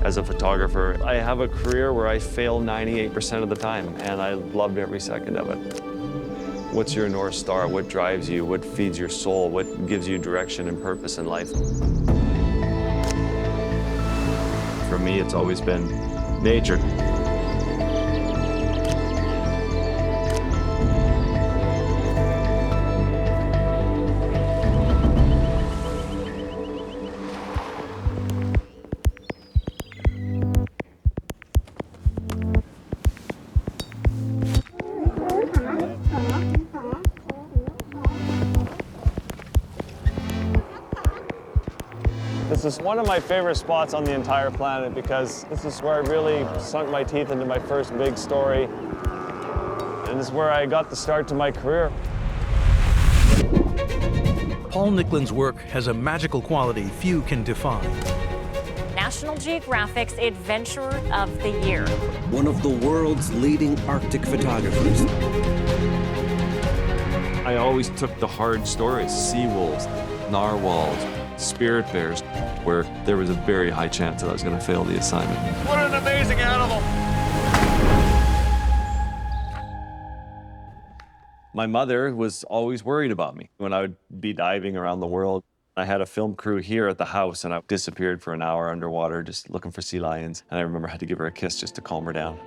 as a photographer. I have a career where I fail 98% of the time, and I loved every second of it. What's your North Star? What drives you? What feeds your soul? What gives you direction and purpose in life? For me, it's always been nature. This is one of my favorite spots on the entire planet because this is where I really sunk my teeth into my first big story. And this is where I got the start to my career. Paul Nicklon's work has a magical quality few can define. National Geographic's Adventurer of the Year. One of the world's leading Arctic photographers. I always took the hard stories, sea wolves, narwhals, spirit bears, where there was a very high chance that I was going to fail the assignment. What an amazing animal! My mother was always worried about me when I would be diving around the world. I had a film crew here at the house, and I disappeared for an hour underwater just looking for sea lions. And I remember I had to give her a kiss just to calm her down.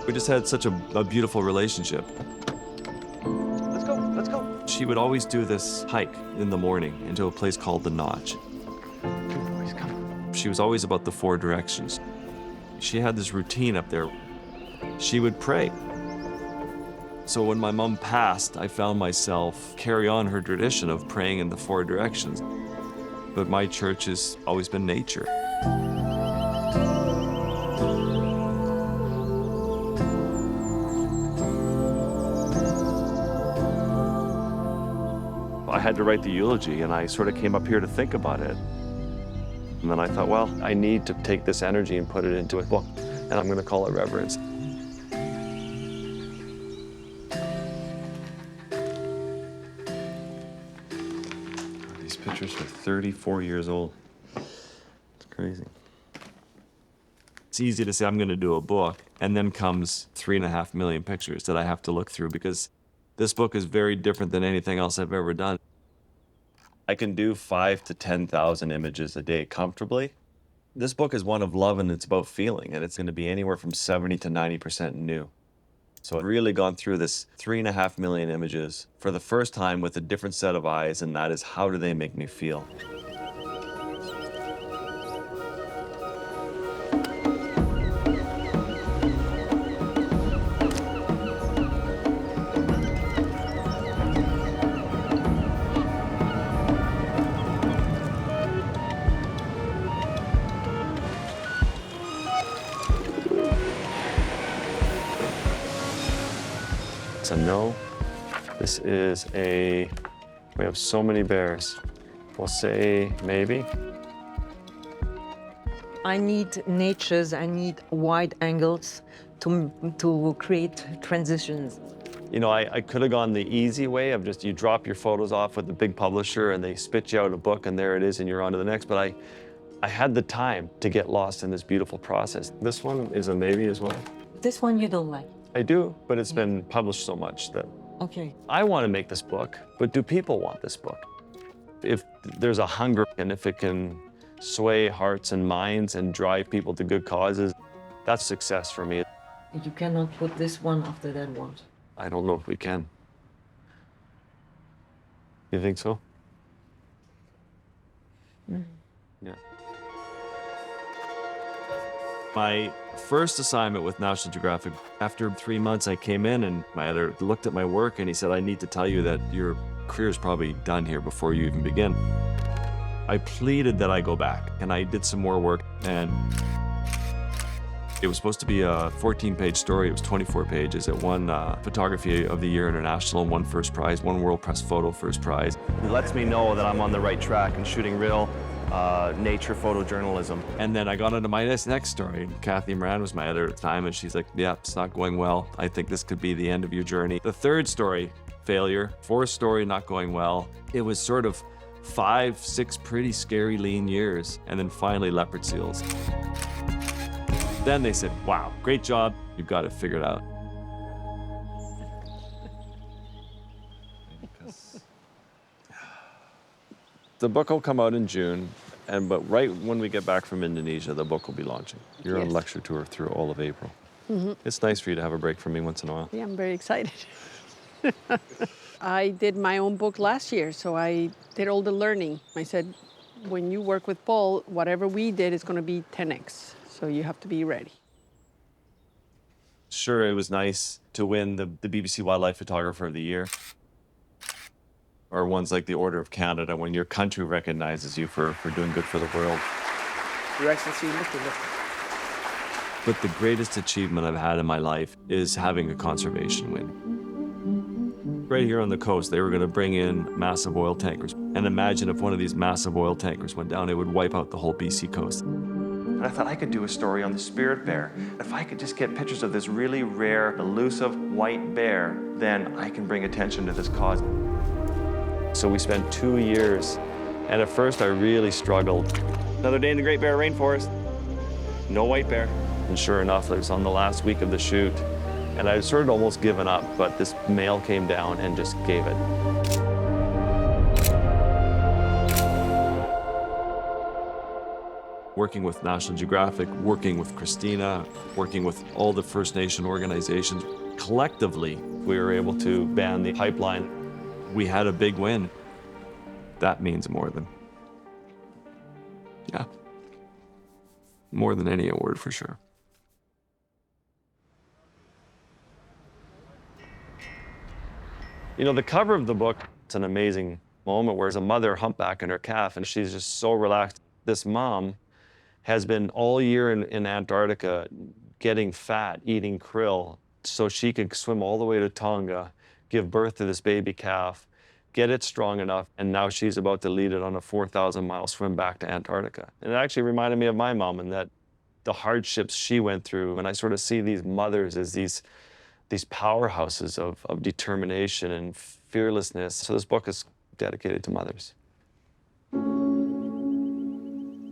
We just had such a beautiful relationship. Let's go. She would always do this hike in the morning into a place called the Notch. She was always about the 4 directions. She had this routine up there. She would pray. So when my mom passed, I found myself carry on her tradition of praying in the 4 directions. But my church has always been nature. I had to write the eulogy, and I sort of came up here to think about it. And then I thought, well, I need to take this energy and put it into a book, and I'm going to call it Reverence. These pictures are 34 years old. It's crazy. It's easy to say I'm going to do a book, and then comes 3.5 million pictures that I have to look through because this book is very different than anything else I've ever done. I can do 5,000 to 10,000 images a day comfortably. This book is one of love, and it's about feeling, and it's going to be anywhere from 70 to 90% new. So I've really gone through this 3.5 million images for the first time with a different set of eyes, and that is, how do they make me feel? It's a no. This is a, we have so many bears. We'll say maybe. I need natures, I need wide angles to create transitions. You know, I could have gone the easy way of just you drop your photos off with a big publisher and they spit you out a book and there it is and you're on to the next. But I had the time to get lost in this beautiful process. This one is a maybe as well. This one you don't like? I do, but it's been published so much that Okay. I want to make this book, but do people want this book? If there's a hunger and if it can sway hearts and minds and drive people to good causes, that's success for me. You cannot put this one after that one. I don't know if we can. You think so? Yeah. My first assignment with National Geographic, after 3 months I came in and my editor looked at my work and he said, I need to tell you that your career is probably done here before you even begin. I pleaded that I go back and I did some more work, and it was supposed to be a 14-page story. It was 24 pages. It won Photography of the Year International, won first prize, won World Press Photo first prize. It lets me know that I'm on the right track and shooting real nature photojournalism. And then I got into my next story. Kathy Moran was my editor at the time, and she's like, yeah, it's not going well. I think this could be the end of your journey. The third story, failure. Fourth story, not going well. It was sort of 5, 6 pretty scary lean years, and then finally leopard seals. Then they said, wow, great job, you've got it figured out. The book will come out in June, but right when we get back from Indonesia, the book will be launching. You're on a lecture tour through all of April. It's nice for you to have a break from me once in a while. Yeah, I'm very excited. I did my own book last year, so I did all the learning. I said, when you work with Paul, whatever we did is going to be 10x, so you have to be ready. Sure, it was nice to win the BBC Wildlife Photographer of the Year, or ones like the Order of Canada, when your country recognizes you for doing good for the world. Your Excellency, look. But the greatest achievement I've had in my life is having a conservation win. Right here on the coast, they were going to bring in massive oil tankers. And imagine if one of these massive oil tankers went down, it would wipe out the whole BC coast. And I thought I could do a story on the spirit bear. If I could just get pictures of this really rare, elusive white bear, then I can bring attention to this cause. So we spent 2 years, and at first I really struggled. Another day in the Great Bear Rainforest, no white bear. And sure enough, it was on the last week of the shoot, and I'd sort of almost given up, but this male came down and just gave it. Working with National Geographic, working with Christina, working with all the First Nation organizations, collectively, we were able to ban the pipeline. We had a big win. That means more than, yeah, more than any award for sure. You know, the cover of the book, it's an amazing moment where there's a mother humpbacking her calf, and she's just so relaxed. This mom has been all year in Antarctica getting fat, eating krill, so she could swim all the way to Tonga, give birth to this baby calf, get it strong enough, and now she's about to lead it on a 4,000-mile swim back to Antarctica. And it actually reminded me of my mom and that the hardships she went through. And I sort of see these mothers as these powerhouses of determination and fearlessness. So this book is dedicated to mothers.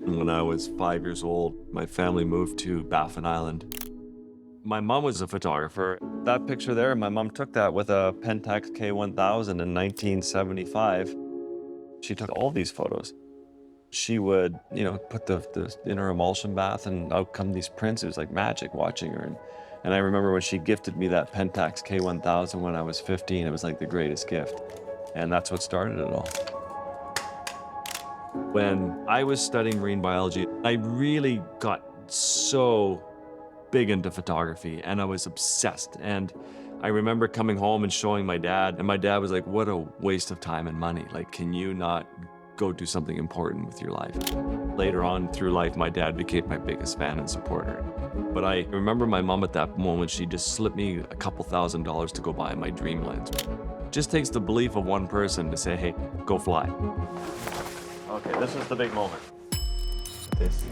When I was 5 years old, my family moved to Baffin Island. My mom was a photographer. That picture there, my mom took that with a Pentax K1000 in 1975. She took all these photos. She would, put the in her emulsion bath and out come these prints. It was like magic watching her. And I remember when she gifted me that Pentax K1000 when I was 15, it was like the greatest gift. And that's what started it all. When I was studying marine biology, I really got so big into photography and I was obsessed. And I remember coming home and showing my dad, and my dad was like, what a waste of time and money. Like, can you not go do something important with your life? Later on through life, my dad became my biggest fan and supporter. But I remember my mom at that moment, she just slipped me a couple $1,000s to go buy my dream lens. It just takes the belief of one person to say, hey, go fly. Okay, this is the big moment. This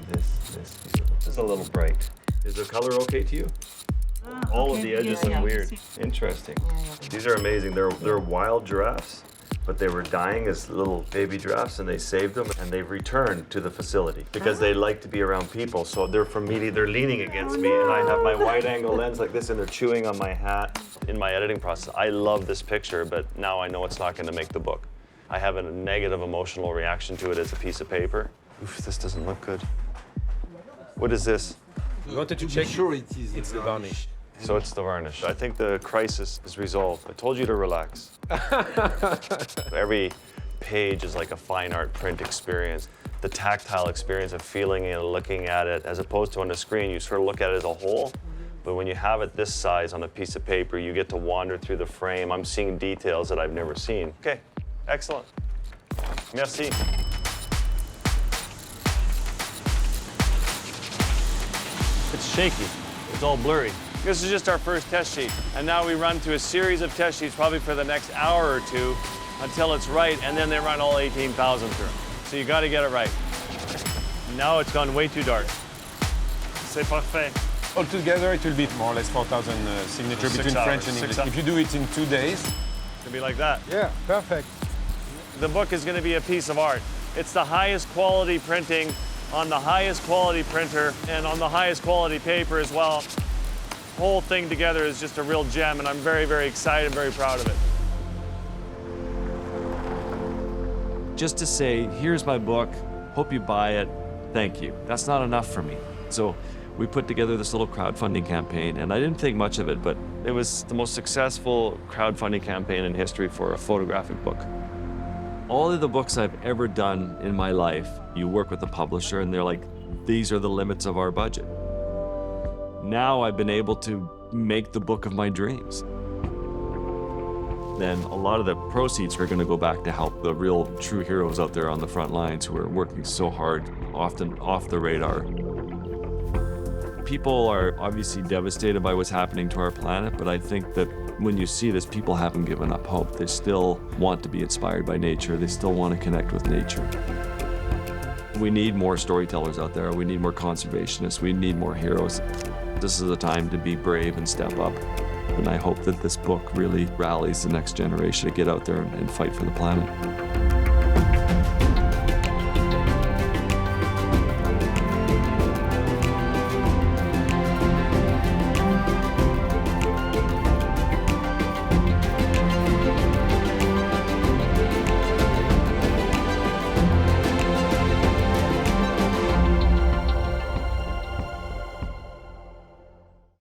is a little bright. Is the color okay to you? All of the edges look weird. Interesting. These are amazing. They're wild giraffes, but they were dying as little baby giraffes, and they saved them, and they've returned to the facility because they like to be around people. So they're from me, they're leaning against me, and I have my wide-angle lens like this, and they're chewing on my hat. In my editing process, I love this picture, but now I know it's not going to make the book. I have a negative emotional reaction to it as a piece of paper. Oof, this doesn't look good. What is this? We wanted to check. Sure, it's the varnish. So it's the varnish. I think the crisis is resolved. I told you to relax. Every page is like a fine art print experience. The tactile experience of feeling it, looking at it, as opposed to on the screen, you sort of look at it as a whole. But when you have it this size on a piece of paper, you get to wander through the frame. I'm seeing details that I've never seen. Okay, excellent. Merci. It's shaky. It's all blurry. This is just our first test sheet. And now we run through a series of test sheets probably for the next hour or two until it's right, and then they run all 18,000 through. So you gotta get it right. Now it's gone way too dark. C'est parfait. Altogether, it will be more or less 4,000 signatures between French and English. If you do it in 2 days. It's gonna be like that. Yeah, perfect. The book is going to be a piece of art. It's the highest quality printing on the highest quality printer and on the highest quality paper as well. The whole thing together is just a real gem, and I'm very, very excited and very proud of it. Just to say, here's my book, hope you buy it, thank you. That's not enough for me. So we put together this little crowdfunding campaign, and I didn't think much of it, but it was the most successful crowdfunding campaign in history for a photographic book. All of the books I've ever done in my life, you work with a publisher and they're like, these are the limits of our budget. Now I've been able to make the book of my dreams. Then a lot of the proceeds are going to go back to help the real true heroes out there on the front lines who are working so hard, often off the radar. People are obviously devastated by what's happening to our planet, but I think that when you see this, people haven't given up hope. They still want to be inspired by nature. They still want to connect with nature. We need more storytellers out there. We need more conservationists. We need more heroes. This is a time to be brave and step up. And I hope that this book really rallies the next generation to get out there and fight for the planet.